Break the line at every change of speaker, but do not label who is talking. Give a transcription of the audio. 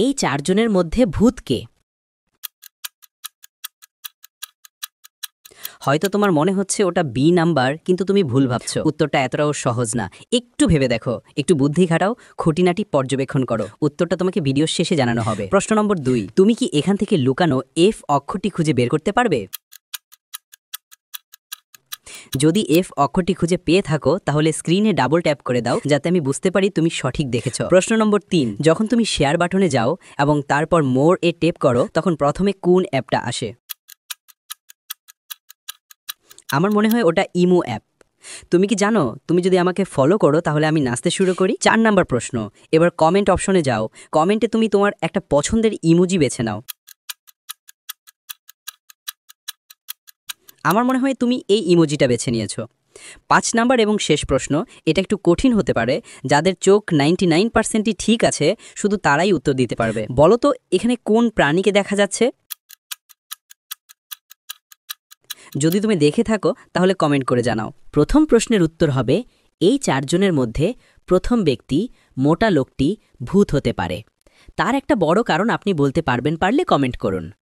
এই চারজনের মধ্যে ভূত কে? হয়তো তোমার মনে হচ্ছে ওটা বি নাম্বার, কিন্তু তুমি ভুল ভাবছো। উত্তরটা এতটাও সহজ না। একটু ভেবে দেখো, একটু বুদ্ধি খাটাও, খুঁটিনাটি পর্যবেক্ষণ করো। উত্তরটা তোমাকে ভিডিওর শেষে জানানো হবে। প্রশ্ন নম্বর 2, তুমি কি এখান থেকে লুকানো এফ অক্ষরটি খুঁজে বের করতে পারবে? যদি এফ অক্ষরটি খুঁজে পেয়ে থাকো তাহলে স্ক্রিনে ডাবল ট্যাপ করে দাও, যাতে আমি বুঝতে পারি তুমি সঠিক দেখেছ। প্রশ্ন নম্বর 3, যখন তুমি শেয়ার বাটনে যাও এবং তারপর মোর এ ট্যাপ করো, তখন প্রথমে কোন অ্যাপটা আসে? আমার মনে হয় ওটা ইমো অ্যাপ। তুমি কি জানো, তুমি যদি আমাকে ফলো করো তাহলে আমি নাচতে শুরু করি? 4 নাম্বার প্রশ্ন, এবার কমেন্ট অপশনে যাও। কমেন্টে তুমি তোমার একটা পছন্দের ইমোজি বেছে নাও। আমার মনে হয় তুমি এই ইমোজিটা বেছে নিয়েছো। 5 নাম্বার এবং শেষ প্রশ্ন, এটা একটু কঠিন হতে পারে। যাদের চোখ 99%ই ঠিক আছে, শুধু তারাই উত্তর দিতে পারবে। বলো তো, এখানে কোন প্রাণীকে দেখা যাচ্ছে? যদি তুমি দেখে থাকো তাহলে কমেন্ট করে জানাও। প্রথম প্রশ্নের উত্তর হবে, এই চারজনের মধ্যে প্রথম ব্যক্তি, মোটা লোকটি ভূত হতে পারে। তার একটা বড় কারণ আপনি বলতে পারবেন, পারলে কমেন্ট করুন।